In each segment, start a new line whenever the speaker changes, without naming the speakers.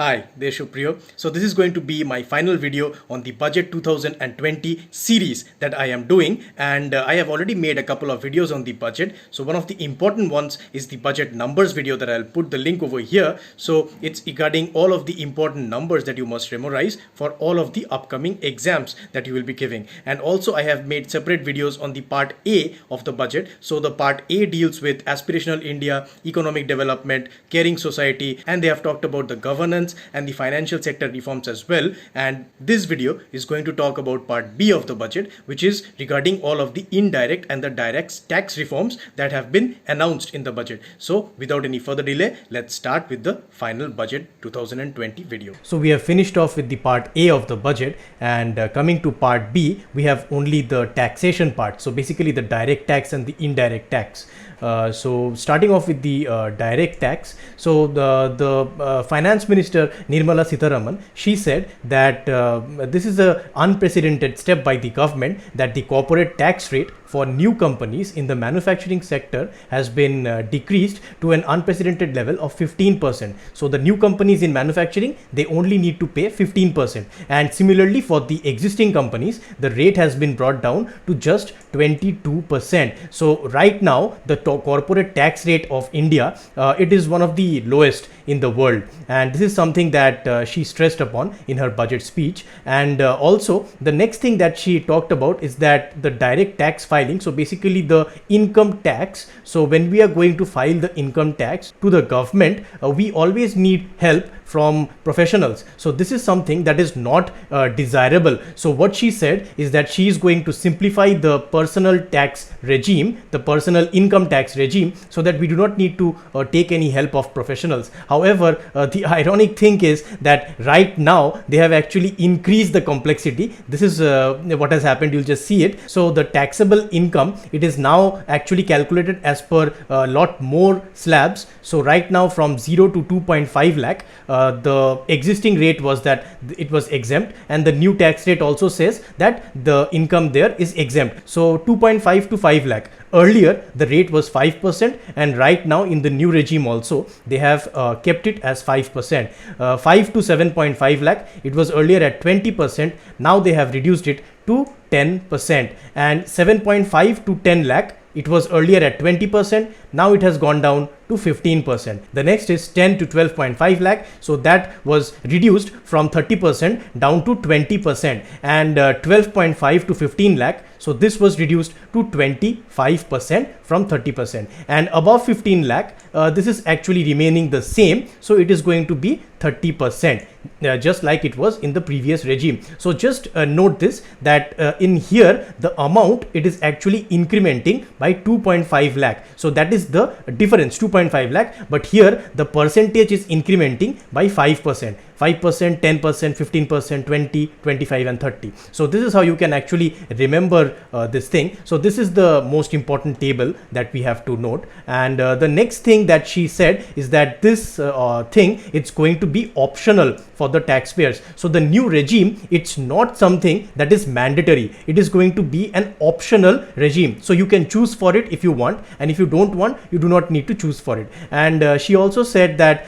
Hi, this is Shubhriyo. So this is going to be my final video on the budget 2020 series that I am doing, and I have already made a couple of videos on the budget. So one of the important ones is the budget numbers video that I'll put the link over here. So it's regarding all of the important numbers that you must memorize for all of the upcoming exams that you will be giving. And also I have made separate videos on the part A of the budget. So the part A deals with aspirational India, economic development, caring society, and they have talked about the governance and the financial sector reforms as well. And this video is going to talk about part B of the budget, which is regarding all of the indirect and the direct tax reforms that have been announced in the budget. So without any further delay, let's start with the final budget 2020 video. So we have finished off with the part A of the budget, and coming to part B, we have only the taxation part. So basically the direct tax and the indirect tax. So starting off with the direct tax, so the finance minister Nirmala Sitharaman, she said that this is an unprecedented step by the government, that the corporate tax rate for new companies in the manufacturing sector has been decreased to an unprecedented level of 15%. So the new companies in manufacturing, they only need to pay 15%, and similarly for the existing companies, the rate has been brought down to just 22%. So right now the corporate tax rate of India, it is one of the lowest in the world, and this is something that she stressed upon in her budget speech. And also the next thing that she talked about is that the direct tax filing, so basically the income tax. So when we are going to file the income tax to the government, we always need help from professionals. So this is something that is not desirable. So what she said is that she is going to simplify the personal tax regime, the personal income tax regime, so that we do not need to take any help of professionals. However, the ironic thing is that right now they have actually increased the complexity. This is what has happened. You'll just see it. So the taxable income, it is now actually calculated as per a lot more slabs. So right now from 0 to 2.5 lakh, the existing rate was that it was exempt, and the new tax rate also says that the income there is exempt. So 2.5 to 5 lakh. Earlier the rate was 5%, and right now in the new regime also they have kept it as 5%. 5 to 7.5 lakh, it was earlier at 20%. Now they have reduced it to 10%, and 7.5 to 10 lakh, it was earlier at 20%. Now it has gone down to 15%. The next is 10 to 12.5 lakh. So that was reduced from 30% down to 20%, and 12.5 to 15 lakh. So this was reduced to 25% from 30%, and above 15 lakh, this is actually remaining the same. So it is going to be 30%, just like it was in the previous regime. So just note this, that in here the amount, it is actually incrementing by 2.5 lakh. So that is the difference, 2.5 lakh, but here the percentage is incrementing by 5%. 5%, 10%, 15%, 20, 25 and 30. So this is how you can actually remember this thing. So this is the most important table that we have to note. And the next thing that she said is that this thing, it's going to be optional for the taxpayers. So the new regime, it's not something that is mandatory. It is going to be an optional regime. So you can choose for it if you want, and if you don't want, you do not need to choose for it. And she also said that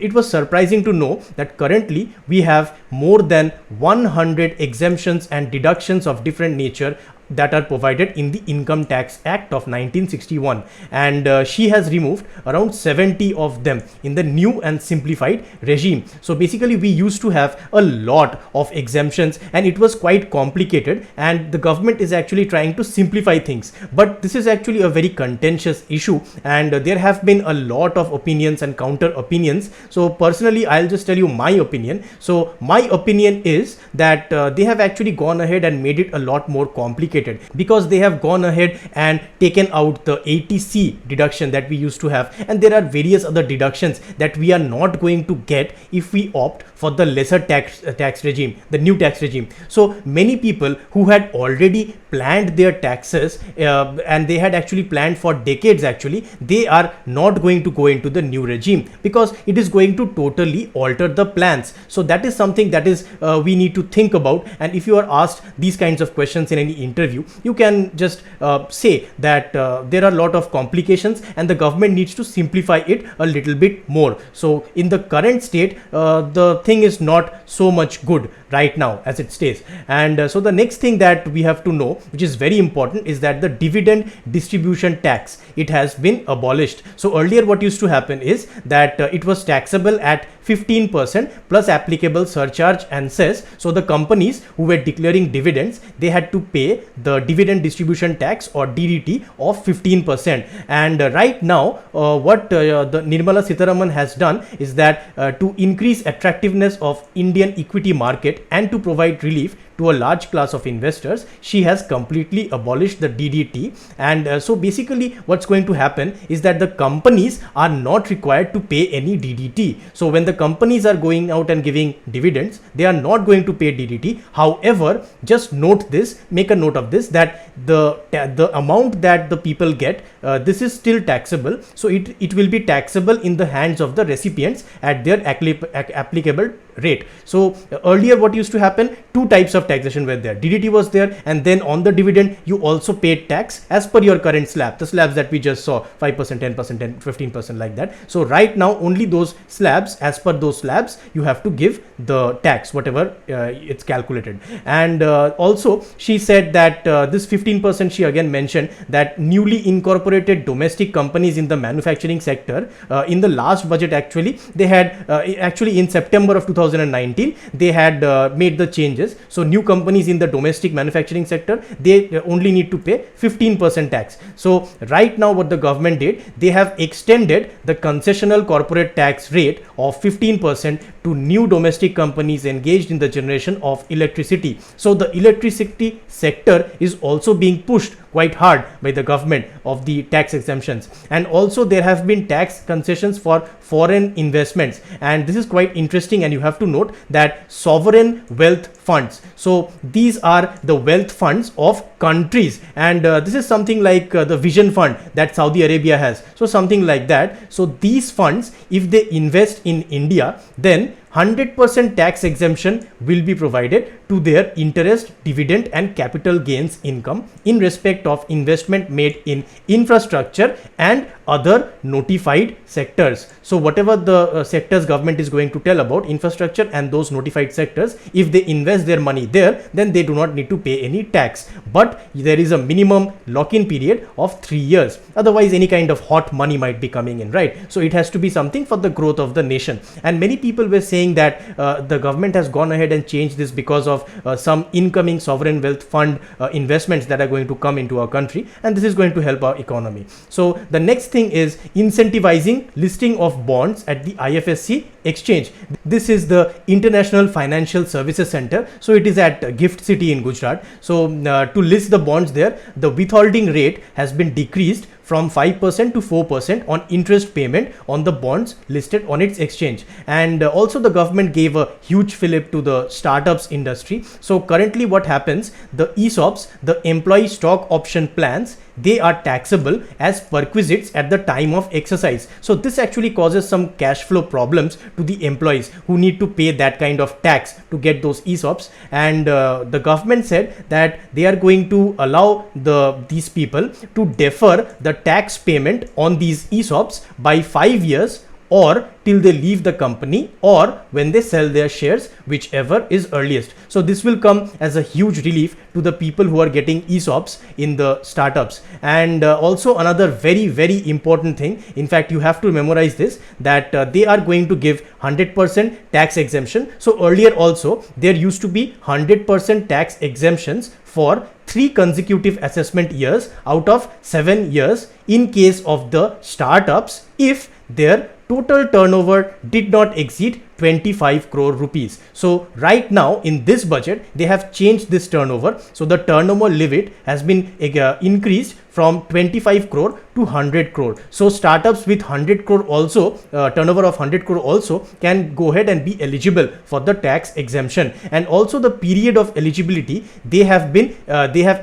it was surprising to know that currently we have more than 100 exemptions and deductions of different nature that are provided in the Income Tax Act of 1961, and she has removed around 70 of them in the new and simplified regime. So basically we used to have a lot of exemptions, and it was quite complicated, and the government is actually trying to simplify things, but this is actually a very contentious issue, and there have been a lot of opinions and counter opinions. So personally, I'll just tell you my opinion. So my opinion is that they have actually gone ahead and made it a lot more complicated, because they have gone ahead and taken out the ATC deduction that we used to have, and there are various other deductions that we are not going to get if we opt for the lesser tax regime, the new tax regime. So many people who had already planned their taxes and they had actually planned for decades, actually they are not going to go into the new regime, because it is going to totally alter the plans. So that is something that is we need to think about. And if you are asked these kinds of questions in any interview, interview, you can just say that there are a lot of complications and the government needs to simplify it a little bit more. So in the current state, the thing is not so much good right now as it stays. And so the next thing that we have to know, which is very important, is that the dividend distribution tax, it has been abolished. So earlier what used to happen is that it was taxable at 15% plus applicable surcharge and cess. So the companies who were declaring dividends, they had to pay the dividend distribution tax or DDT of 15%. And right now what the Nirmala Sitharaman has done is that to increase attractiveness of Indian equity market and to provide relief to a large class of investors, she has completely abolished the DDT. And so basically what's going to happen is that the companies are not required to pay any DDT. So when the companies are going out and giving dividends, they are not going to pay DDT. However, just note this, make a note of this, that the amount that the people get, this is still taxable. So it will be taxable in the hands of the recipients at their applicable rate. So earlier what used to happen, two types of taxation were there. DDT was there, and then on the dividend you also paid tax as per your current slab, the slabs that we just saw, 5%, 10%, and 15%, like that. So right now only those slabs, as per those slabs, you have to give the tax, whatever it's calculated. And also she said that this 15%, she again mentioned that newly incorporated domestic companies in the manufacturing sector, in the last budget actually, they had actually in September of 2019 they had made the changes. So new companies in the domestic manufacturing sector, they only need to pay 15% tax. So right now what the government did, they have extended the concessional corporate tax rate of 15% to new domestic companies engaged in the generation of electricity. So the electricity sector is also being pushed quite hard by the government of the tax exemptions. And also there have been tax concessions for foreign investments, and this is quite interesting. And you have to note that sovereign wealth funds, so these are the wealth funds of countries, and this is something like the vision fund that Saudi Arabia has, so something like that. So these funds, if they invest in India, then 100% tax exemption will be provided to their interest, dividend and capital gains income in respect of investment made in infrastructure and other notified sectors. So whatever the sectors government is going to tell about, infrastructure and those notified sectors, if they invest their money there, then they do not need to pay any tax. But there is a minimum lock-in period of 3 years. Otherwise any kind of hot money might be coming in, right? So it has to be something for the growth of the nation. And many people were saying that the government has gone ahead and changed this because of some incoming sovereign wealth fund investments that are going to come into our country, and this is going to help our economy. So the next thing is incentivizing listing of bonds at the IFSC exchange. This is the International Financial Services Center. So it is at Gift City in Gujarat. So to list the bonds there, the withholding rate has been decreased from 5% to 4% on interest payment on the bonds listed on its exchange. And also the government gave a huge fillip to the startups industry. So currently what happens, the ESOPs, the employee stock option plans, they are taxable as perquisites at the time of exercise. So this actually causes some cash flow problems to the employees who need to pay that kind of tax to get those ESOPs. And the government said that they are going to allow these people to defer the tax payment on these ESOPs by 5 years, or till they leave the company, or when they sell their shares, whichever is earliest. So this will come as a huge relief to the people who are getting ESOPs in the startups. And also another very, very important thing, in fact you have to memorize this, that they are going to give 100% tax exemption. So earlier also there used to be 100% tax exemptions for 3 consecutive assessment years out of 7 years in case of the startups if their total turnover did not exceed 25 crore rupees. So right now in this budget they have changed this turnover. So the turnover limit has been increased from 25 crore to 100 crore. So startups with 100 crore also, turnover of 100 crore also can go ahead and be eligible for the tax exemption. And also the period of eligibility, they have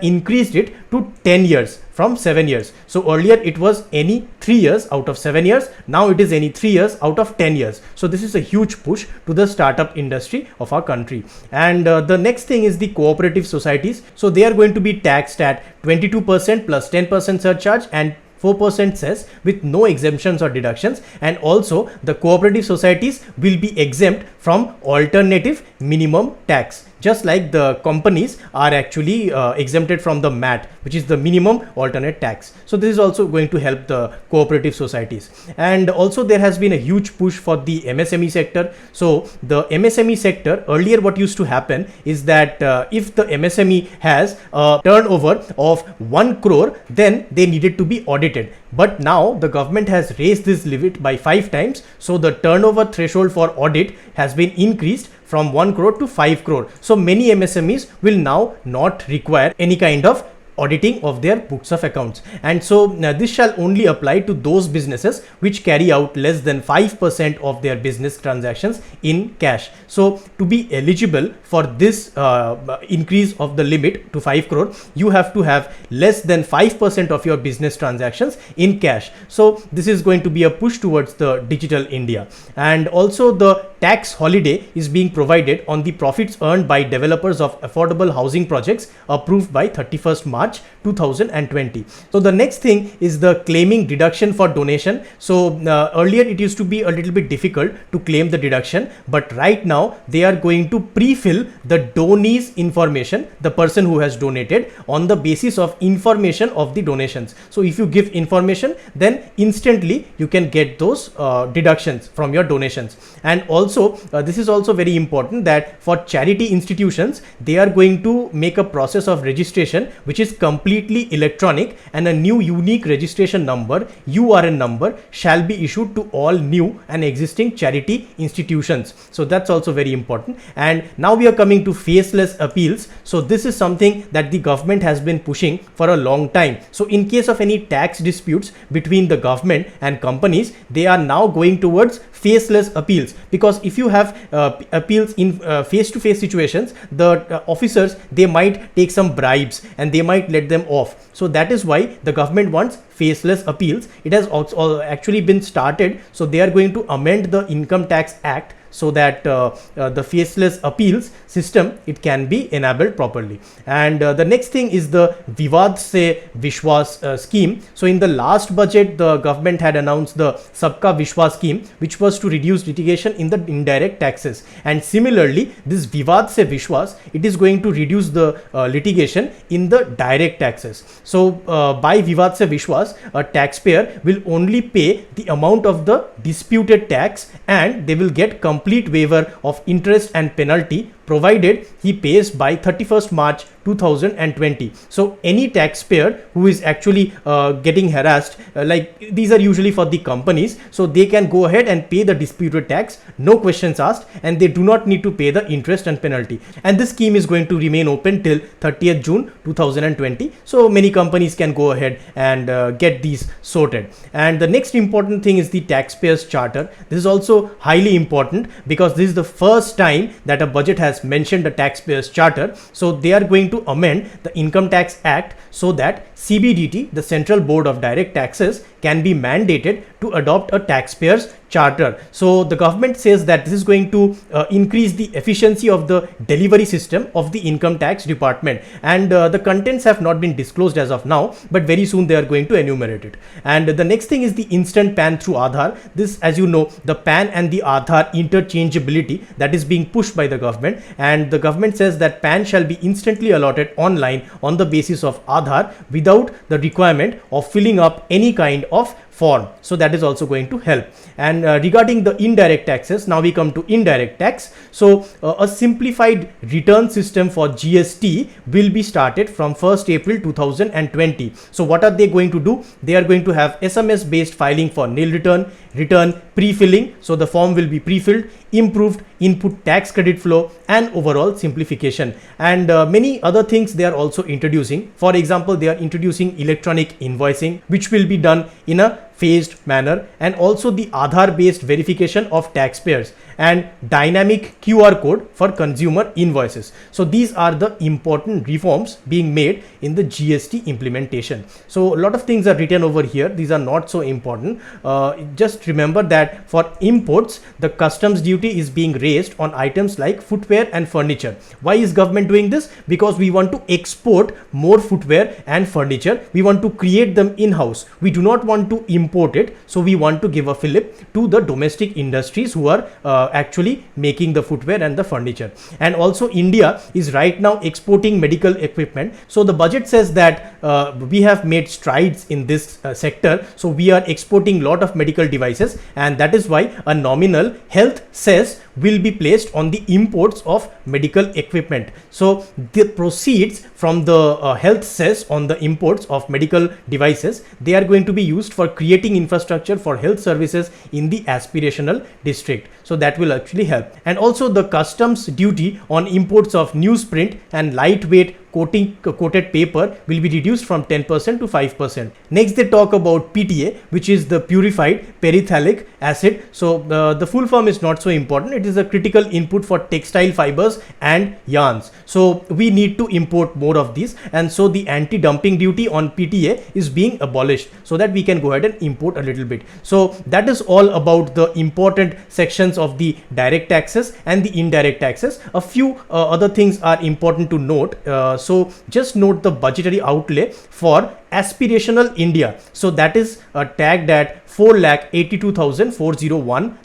increased it to 10 years from 7 years. So earlier it was any 3 years out of 7 years. Now it is any 3 years out of 10 years. So this is a huge push to the startup industry of our country. And the next thing is the cooperative societies. So they are going to be taxed at 22% plus 10% surcharge and 4% cess with no exemptions or deductions. And also the cooperative societies will be exempt from alternative minimum tax, just like the companies are actually exempted from the MAT, which is the minimum alternate tax. So this is also going to help the cooperative societies. And also there has been a huge push for the MSME sector. So the MSME sector, earlier what used to happen is that if the MSME has a turnover of 1 crore, then they needed to be audited. But now the government has raised this limit by 5 times. So the turnover threshold for audit has been increased from 1 crore to 5 crore. So many MSMEs will now not require any kind of auditing of their books of accounts. And so this shall only apply to those businesses which carry out less than 5% of their business transactions in cash. So to be eligible for this increase of the limit to 5 crore, you have to have less than 5% of your business transactions in cash. So this is going to be a push towards the digital India. And also the tax holiday is being provided on the profits earned by developers of affordable housing projects approved by 31st March 2020. So the next thing is the claiming deduction for donation. So earlier it used to be a little bit difficult to claim the deduction, but right now they are going to pre-fill the donee's information, the person who has donated, on the basis of information of the donations. So if you give information, then instantly you can get those deductions from your donations. And also this is also very important that for charity institutions, they are going to make a process of registration which is completely electronic, and a new unique registration number, URN number, shall be issued to all new and existing charity institutions. So that's also very important. And now we are coming to faceless appeals. So this is something that the government has been pushing for a long time. So in case of any tax disputes between the government and companies, they are now going towards faceless appeals, because if you have appeals in face-to-face situations, the officers, they might take some bribes and they might let them off. So that is why the government wants faceless appeals. It has also actually been started. So they are going to amend the Income Tax Act so that the faceless appeals system, it can be enabled properly. And the next thing is the Vivad se Vishwas scheme. So in the last budget, the government had announced the Sabka Vishwas scheme, which was to reduce litigation in the indirect taxes. And similarly, this Vivad se Vishwas, it is going to reduce the litigation in the direct taxes. So by Vivad se Vishwas, a taxpayer will only pay the amount of the disputed tax, and they will get complete waiver of interest and penalty provided he pays by 31st March 2020. So any taxpayer who is actually getting harassed, like these are usually for the companies, so they can go ahead and pay the disputed tax, no questions asked, and they do not need to pay the interest and penalty. And this scheme is going to remain open till 30th June 2020. So many companies can go ahead and get these sorted. And the next important thing is the taxpayers charter. This is also highly important because this is the first time that a budget has mentioned a taxpayers charter. So they are going to amend the Income Tax Act so that CBDT, the Central Board of Direct Taxes, can be mandated to adopt a taxpayers charter. So the government says that this is going to increase the efficiency of the delivery system of the income tax department, and the contents have not been disclosed as of now, but very soon they are going to enumerate it. And the next thing is the instant PAN through Aadhaar. This, as you know, the PAN and the Aadhaar interchangeability, that is being pushed by the government, and the government says that PAN shall be instantly allotted online on the basis of Aadhaar without the requirement of filling up any kind of form. So that is also going to help. And regarding the indirect taxes, now we come to indirect tax. So a simplified return system for GST will be started from 1st April 2020. So what are they going to do? They are going to have SMS based filing for nil return, return pre-filling, so the form will be pre-filled, improved input tax credit flow, and overall simplification. And many other things they are also introducing. For example, they are introducing electronic invoicing, which will be done in a phased manner, and also the Aadhaar based verification of taxpayers and dynamic QR code for consumer invoices. So these are the important reforms being made in the GST implementation. So a lot of things are written over here. These are not so important. Just remember that for imports, the customs duty is being raised on items like footwear and furniture. Why is government doing this? Because we want to export more footwear and furniture. We want to create them in-house. We do not want to import it. So we want to give a fillip to the domestic industries who are actually making the footwear and the furniture. And also India is right now exporting medical equipment. So the budget says that we have made strides in this sector. So we are exporting lot of medical devices, and that is why a nominal health cess will be placed on the imports of medical equipment. So the proceeds from the health cess on the imports of medical devices, they are going to be used for creating infrastructure for health services in the aspirational district. So that will actually help. And also the customs duty on imports of newsprint and lightweight coated paper will be reduced from 10% to 5%. Next, they talk about PTA, which is the purified peroxalic acid. So the full form is not so important. It is a critical input for textile fibers and yarns. So we need to import more of these, and so the anti-dumping duty on PTA is being abolished so that we can go ahead and import a little bit. So that is all about the important sections of the direct taxes and the indirect taxes. A few other things are important to note. So just note the budgetary outlay for aspirational India. So that is tagged at 4,82,401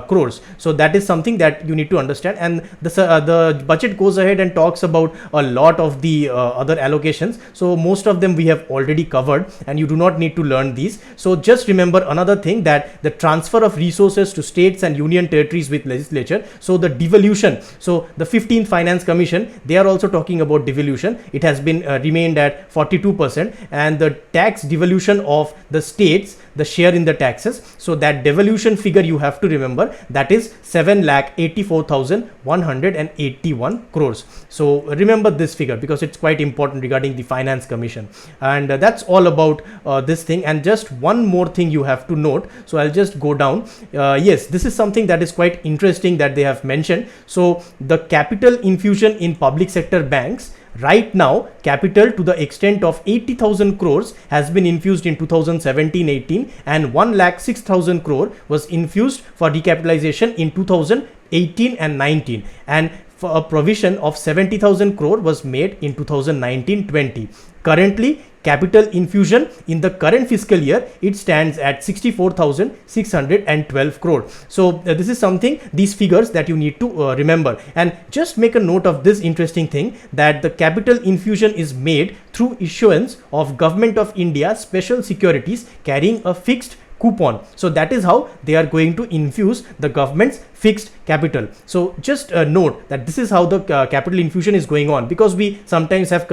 crores. So that is something that you need to understand. And the budget goes ahead and talks about a lot of the other allocations. So most of them we have already covered, and you do not need to learn these. So just remember another thing, that the transfer of resources to states and union territories with legislature. So the devolution. So the 15th Finance Commission, they are also talking about devolution. It has been remained at 42%, and the tax devolution of the states, the share in the taxes. So that devolution figure you have to remember, that is 7,84,181 crores. So remember this figure because it's quite important regarding the Finance Commission. And that's all about this thing. And just one more thing you have to note. So I'll just go down. Yes, this is something that is quite interesting that they have mentioned. So the capital infusion in public sector banks, right now, capital to the extent of 80,000 crores has been infused in 2017-18, and 1,06,000 crore was infused for recapitalization in 2018 and 19, and for a provision of 70,000 crore was made in 2019-20. Currently, capital infusion in the current fiscal year, it stands at 64,612 crore. So this is something, these figures that you need to remember. And just make a note of this interesting thing, that the capital infusion is made through issuance of Government of India special securities carrying a fixed coupon. So that is how they are going to infuse the government's fixed capital. So just note that this is how the capital infusion is going on, because we sometimes have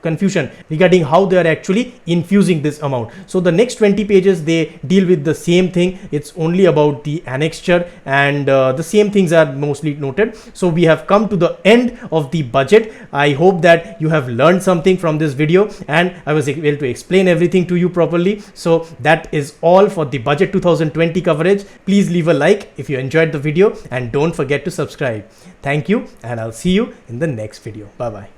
confusion regarding how they are actually infusing this amount. So the next 20 pages they deal with the same thing. It's only about the annexure, and the same things are mostly noted. So we have come to the end of the budget. I hope that you have learned something from this video, and I was able to explain everything to you properly. So that is all for the budget 2020 coverage. Please leave a like if you enjoyed the video, and don't forget to subscribe. Thank you, and I'll see you in the next video. Bye bye.